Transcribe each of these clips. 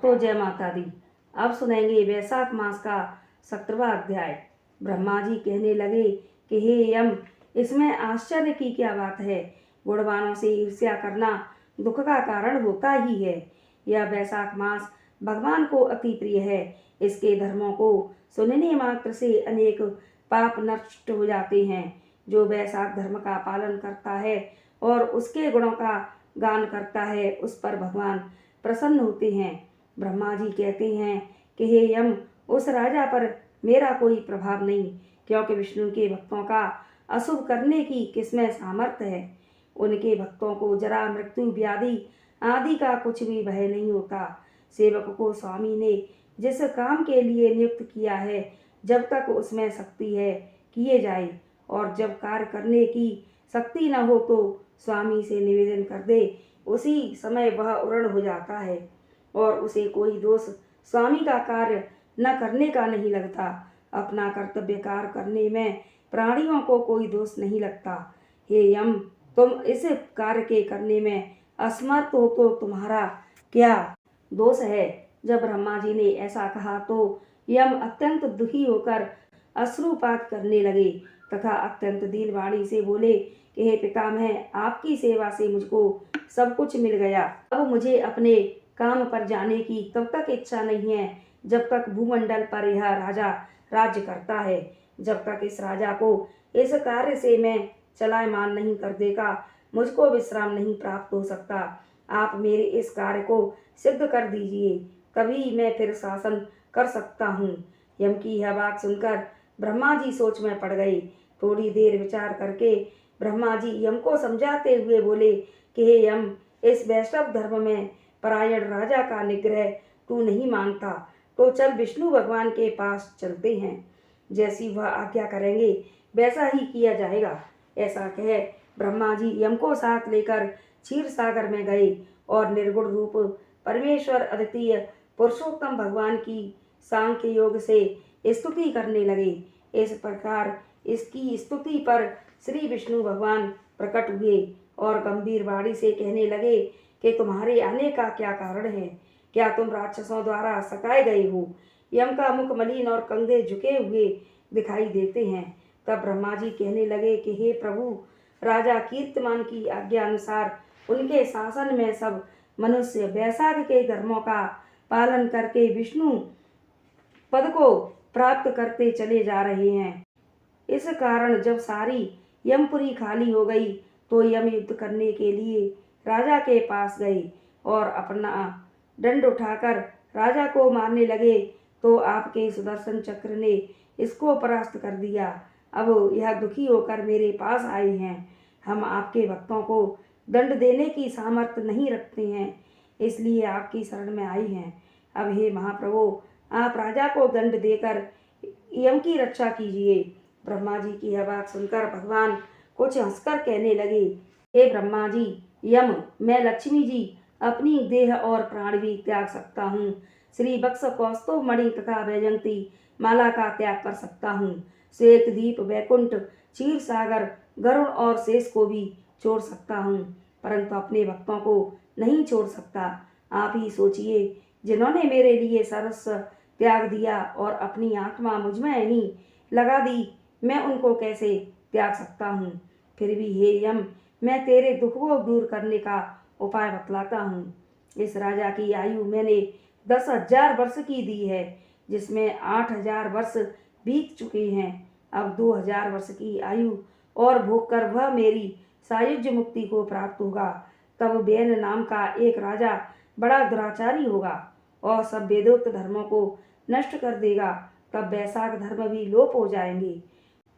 तो जय माता दी। अब सुनेंगे वैशाख मास का 17वां अध्याय। ब्रह्मा जी कहने लगे कि हे यम, इसमें आश्चर्य की क्या बात है। गुणवानों से ईर्ष्या करना दुख का कारण होता ही है। यह वैशाख मास भगवान को अति प्रिय है। इसके धर्मों को सुनने मात्र से अनेक पाप नष्ट हो जाते हैं। जो वैशाख धर्म का पालन करता है और उसके गुणों का गान करता है, उस पर भगवान प्रसन्न होते हैं। ब्रह्मा जी कहते हैं कि हे यम, उस राजा पर मेरा कोई प्रभाव नहीं, क्योंकि विष्णु के भक्तों का अशुभ करने की किसमें सामर्थ्य है। उनके भक्तों को जरा, मृत्यु, व्याधि आदि का कुछ भी भय नहीं होता। सेवक को स्वामी ने जिस काम के लिए नियुक्त किया है, जब तक उसमें शक्ति है किए जाए, और जब कार्य करने की शक्ति न हो तो स्वामी से निवेदन कर दे, उसी समय वह उर्ण हो जाता है और उसे कोई दोष स्वामी का कार्य न करने का नहीं लगता। अपना कर्तव्य कार्य करने में प्राणियों को कोई दोष नहीं लगता। हे यम, तुम इस कार्य के करने में असमर्थ हो तो तुम्हारा क्या दोष है। जब ब्रह्मा जी ने ऐसा कहा तो यम अत्यंत दुखी होकर अश्रुपात करने लगे तथा अत्यंत दीन वाणी से बोले कि हे पितामह, आपकी सेवा से मुझको सब कुछ मिल गया। अब मुझे अपने काम पर जाने की तब तक इच्छा नहीं है जब तक भूमंडल पर यह राजा राज्य करता है। जब तक इस राजा को इस कार्य से मैं चलायमान नहीं कर देगा, मुझको विश्राम नहीं प्राप्त हो सकता। आप मेरे इस कार्य को सिद्ध कर दीजिए, तभी मैं फिर शासन कर सकता हूँ। यम की यह बात सुनकर ब्रह्मा जी सोच में पड़ गए। थोड़ी देर विचार करके ब्रह्मा जी यम को समझाते हुए बोले कि हे यम, इस वैष्णव धर्म में परायण राजा का निग्रह तू नहीं मानता तो चल विष्णु भगवान के पास चलते हैं। जैसी वह आज्ञा करेंगे वैसा ही किया जाएगा। ऐसा कह ब्रह्मा जी यम को साथ लेकर क्षीर सागर में गए और निर्गुण रूप परमेश्वर अद्वितीय पुरुषोत्तम भगवान की सांख्य योग से स्तुति करने लगे। इस प्रकार इसकी स्तुति पर श्री विष्णु भगवान प्रकट हुए और गंभीर वाणी से कहने लगे कि तुम्हारे आने का क्या कारण है। क्या तुम राक्षसों द्वारा सताए गए हो। यम का मुख मलिन और कंधे झुके हुए दिखाई देते हैं। तब ब्रह्मा जी कहने लगे कि हे प्रभु, राजा कीर्तिमान की आज्ञा अनुसार उनके शासन में सब मनुष्य वैशाख के धर्मों का पालन करके विष्णु पद को प्राप्त करते चले जा रहे हैं। इस कारण जब सारी यमपुरी खाली हो गई तो यम युद्ध करने के लिए राजा के पास गए और अपना दंड उठाकर राजा को मारने लगे तो आपके सुदर्शन चक्र ने इसको परास्त कर दिया। अब यह दुखी होकर मेरे पास आए हैं। हम आपके भक्तों को दंड देने की सामर्थ्य नहीं रखते हैं, इसलिए आपकी शरण में आई हैं। अब हे महाप्रभु, आप राजा को दंड देकर यम की रक्षा कीजिए। ब्रह्मा जी की यह बात सुनकर भगवान कुछ हंसकर कहने लगे, हे ब्रह्मा जी, यम, मैं लक्ष्मी जी अपनी देह और प्राण भी त्याग सकता हूँ। श्री बक्स कौस्तुभ मणि तथा वैजंती माला का त्याग कर सकता हूँ। श्वेत दीप, वैकुंठ, क्षीर सागर, गरुड़ और शेष को भी छोड़ सकता हूँ, परंतु अपने भक्तों को नहीं छोड़ सकता। आप ही सोचिए, जिन्होंने मेरे लिए सर्वस्व त्याग दिया और अपनी आत्मा मुझ में ही लगा दी, मैं उनको कैसे त्याग सकता हूँ। फिर भी हे यम, मैं तेरे दुख को दूर करने का उपाय बतलाता हूँ। इस राजा की आयु मैंने 10,000 वर्ष की दी है, जिसमें 8,000 वर्ष बीत चुके हैं। अब 2,000 वर्ष की आयु और भोग कर वह मेरी सायुज्य मुक्ति को प्राप्त होगा। तब बेन नाम का एक राजा बड़ा दुराचारी होगा और सब वेदोक्त धर्मों को नष्ट कर देगा। तब वैशाख धर्म भी लोप हो जाएंगे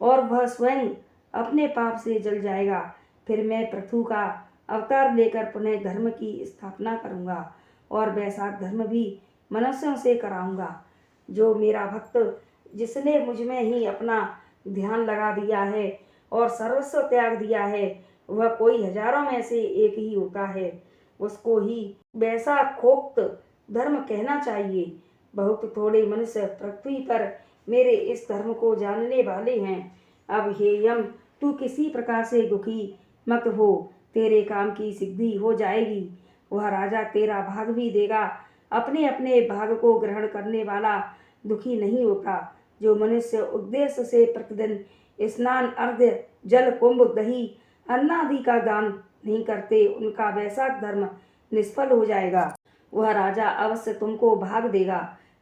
और वह स्वयं अपने पाप से जल जाएगा। फिर मैं पृथु का अवतार लेकर पुनः धर्म की स्थापना करूंगा और वैशाख धर्म भी मनुष्यों से कराऊंगा। जो मेरा भक्त, जिसने मुझ में ही अपना ध्यान लगा दिया है और सर्वस्व त्याग दिया है, वह कोई हजारों में से एक ही होता है। उसको ही वैशाखोक्त धर्म कहना चाहिए। बहुत थोड़े मनुष्य पृथ्वी पर मेरे इस धर्म को जानने वाले हैं। अब हे यम, तू किसी प्रकार से दुखी मत हो, तेरे काम की सिद्धि हो जाएगी। वह राजा तेरा भाग भी देगा अपने अपने भाग को ग्रहण करने वाला दुखी नहीं होता। जो मनुष्य उद्देश्य से प्रतिदिन स्नान, अर्घ्य, जल, कुंभ, दही, अन्न आदि का दान नहीं करते, उनका वैशाख धर्म निष्फल हो जाएगा। वह राजा अवश्य तुमको भाग देगा,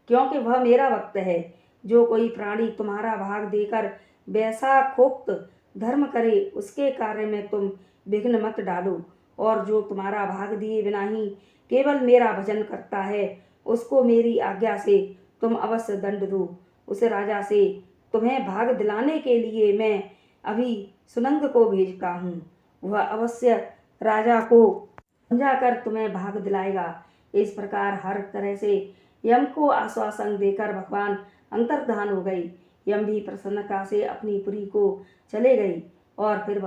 क्योंकि वह मेरा भक्त है। जो कोई प्राणी तुम्हारा भाग देकर वैशाखोक्त धर्म करे, उसके कार्य में तुम विघ्न मत डालो। और जो तुम्हारा भाग दिए बिना ही केवल मेरा भजन करता है, उसको मेरी आज्ञा से तुम अवश्य दंड दो। उस राजा से तुम्हें भाग दिलाने के लिए मैं अभी सुनंद को भेजता हूँ। वह अवश्य राजा को समझाकर तुम्हें भाग दिलाएगा। इस प्रकार हर तरह से यम को आश्वासन देकर भगवान अंतर्धान हो गई। यम भी प्रसन्नता से अपनी पुरी को चले गई। और फिर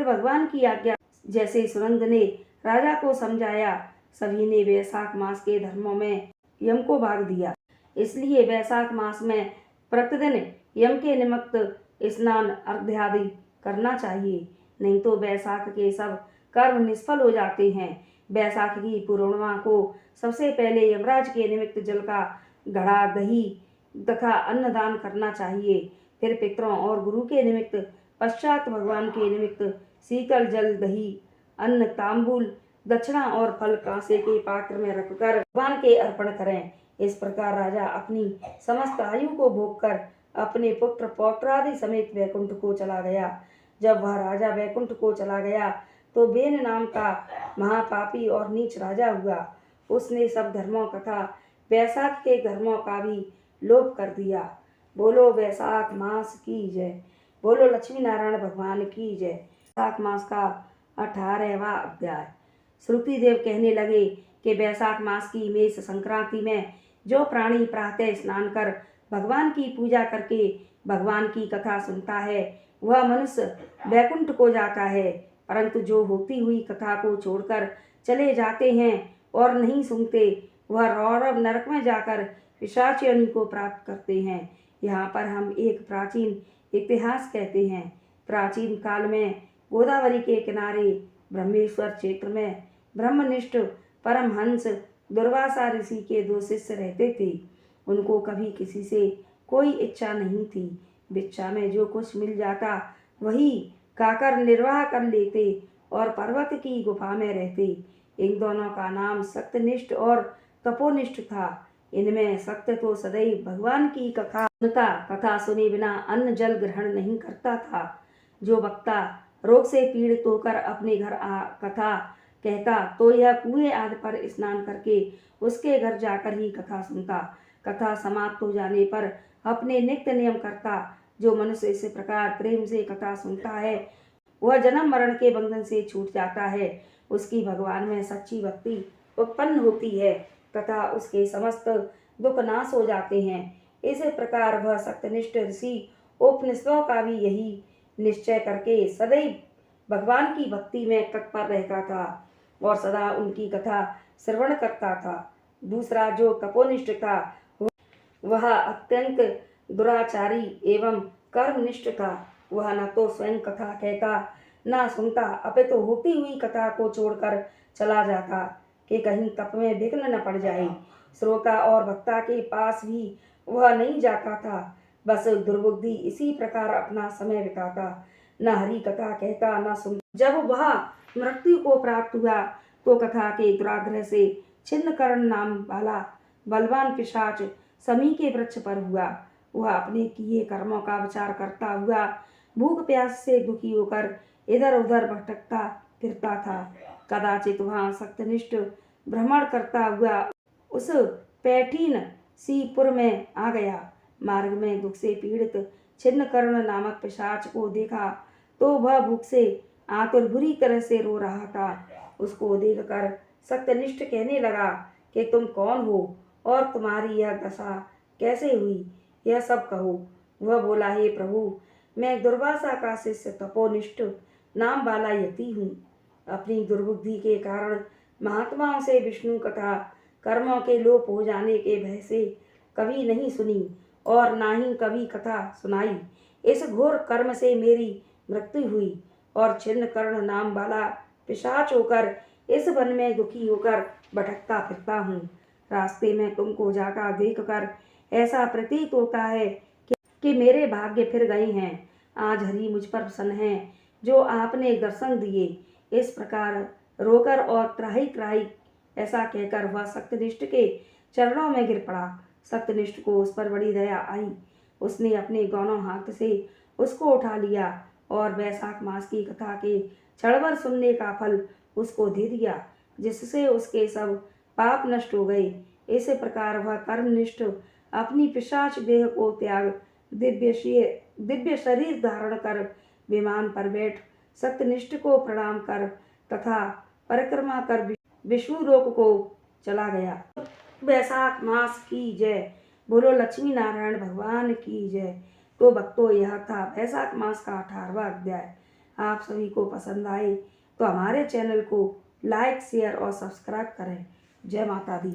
भगवान की आज्ञा जैसे सुनंद ने राजा को समझाया, सभी ने वैशाख मास के धर्मों में यम को भाग दिया। इसलिए वैशाख मास में प्रतिदिन यम के निमित्त स्नान, अर्घ्य आदि करना चाहिए, नहीं तो वैशाख के सब कर्म निष्फल हो जाते हैं। वैशाख की पूर्णिमा को सबसे पहले यमराज के निमित्त जल का घड़ा, दही तथा अन्नदान करना चाहिए। फिर पितरों और गुरु के निमित्त, पश्चात भगवान के निमित्त शीतल जल, दही, अन्न, तांबूल, दक्षिणा और फल कांसे के पात्र में रखकर भगवान के अर्पण करें। इस प्रकार राजा अपनी समस्त आयु को भोगकर अपने पुत्र पौत्रादि समेत वैकुंठ को चला गया। जब वह राजा वैकुंठ को चला गया तो बेन नाम का महापापी और नीच राजा हुआ। उसने सब धर्मों तथा वैशाख के धर्मों का भी लोप कर दिया। बोलो वैशाख मास की जय। बोलो लक्ष्मी नारायण भगवान की जय। वैशाख मास का 18वां अध्याय। श्रुति देव कहने लगे कि वैशाख मास की मेष संक्रांति में जो प्राणी प्रातः स्नान कर भगवान की पूजा करके भगवान की कथा सुनता है, वह मनुष्य वैकुंठ को जाता है। परंतु जो होती हुई कथा को छोड़कर चले जाते हैं और नहीं सुनते, वह रौरव नरक में जाकर पिशाच योनि को प्राप्त करते हैं। यहाँ पर हम एक प्राचीन इतिहास कहते हैं। प्राचीन काल में गोदावरी के किनारे ब्रह्मेश्वर क्षेत्र में ब्रह्मनिष्ठ परमहंस दुर्वासा ऋषि के 2 शिष्य रहते थे। उनको कभी किसी से कोई इच्छा नहीं थी। भिक्षा में जो कुछ मिल जाता वही खाकर निर्वाह कर लेते और पर्वत की गुफा में रहते। इन दोनों का नाम सत्यनिष्ठ और तपोनिष्ठ था। इनमें सत्य तो सदैव भगवान की कथा सुने बिना अन्न जल ग्रहण नहीं करता था। जो वक्ता रोग से पीड़ित होकर अपने घर कथा कहता तो यह कुएं आदि पर स्नान करके उसके घर जाकर ही कथा सुनता। कथा समाप्त हो जाने पर अपने नित्य नियम करता। जो मनुष्य इस प्रकार प्रेम से कथा सुनता है, वह जन्म मरण के बंधन से छूट जाता है। उसकी भगवान में सच्ची भक्ति उत्पन्न होती है तथा उसके समस्त दुख नाश हो जाते हैं। इस प्रकार वह सत्यनिष्ठ ऋषि उपनिषदों का भी यही निश्चय करके सदैव भगवान की भक्ति में तत्पर रहता था और सदा उनकी कथा श्रवण करता था। दूसरा जो तपोनिष्ठ था, वह अत्यंत दुराचारी एवं कर्मनिष्ठ था। वह न तो स्वयं कथा कहता न सुनता, अपितु होती हुई कथा को छोड़कर चला जाता कि कहीं तप में विघ्न न पड़ जाए। श्रोता और वक्ता के पास भी वह नहीं जाता था। बस दुर्बुद्धि इसी प्रकार अपना समय बिताता, न हरि कथा कहता न सुनता। जब वह मृत्यु को प्राप्त हुआ तो कथा के दुराग्रह से छिन्नकर्ण नाम वाला बलवान पिशाच समी के वृक्ष पर हुआ। वह अपने किए कर्मों का विचार करता हुआ भूख प्यास से दुखी होकर इधर उधर भटकता फिरता था। कदाचित वहाँ सत्यनिष्ठ भ्रमण करता हुआ उस पैठीन सीपुर में आ गया। मार्ग में दुख से पीड़ित छिन्नकर्ण नामक पिशाच को देखा तो वह भूख से आतुर बुरी तरह से रो रहा था। उसको देखकर सत्यनिष्ठ कहने लगा कि तुम कौन हो और तुम्हारी यह दशा कैसे हुई, यह सब कहो। वह बोला, हे प्रभु, मैं दुर्वासा का शिष्य तपोनिष्ठ नाम वाला यति हूँ। अपनी दुर्बुद्धि के कारण महात्माओं से विष्णु कथा कर्मों के लोप हो जाने के भय से कभी नहीं सुनी और ना ही कभी कथा सुनाई। इस घोर कर्म से मेरी मृत्यु हुई और छिन्नकर्ण नाम वाला पिशाच होकर इस वन में दुखी होकर भटकता फिरता हूँ। रास्ते में तुमको जाकर देखकर ऐसा प्रतीत होता है कि मेरे भाग्य फिर गए हैं। आज हरि मुझ पर प्रसन्न है जो आपने दर्शन दिए। इस प्रकार रोकर और त्राही त्राही ऐसा कहकर वह सत्यनिष्ठ के चरणों में गिर पड़ा। सत्यनिष्ठ को उस पर बड़ी दया आई। उसने अपने दोनों हाथ से उसको उठा लिया और वैशाख मास की कथा के क्षणभर सुनने का फल उसको दे दिया, जिससे उसके सब पाप नष्ट हो गए। इस प्रकार वह कर्मनिष्ठ अपनी पिशाच देह को त्याग दिव्य शरीर धारण कर विमान पर बैठ सत्यनिष्ठ को प्रणाम कर तथा परिक्रमा कर विष्णु लोक को चला गया। वैशाख मास की जय। बोलो लक्ष्मी नारायण भगवान की जय। तो भक्तों, यह था वैशाख मास का 18वां अध्याय। आप सभी को पसंद आए तो हमारे चैनल को लाइक, शेयर और सब्सक्राइब करें। जय माता दी।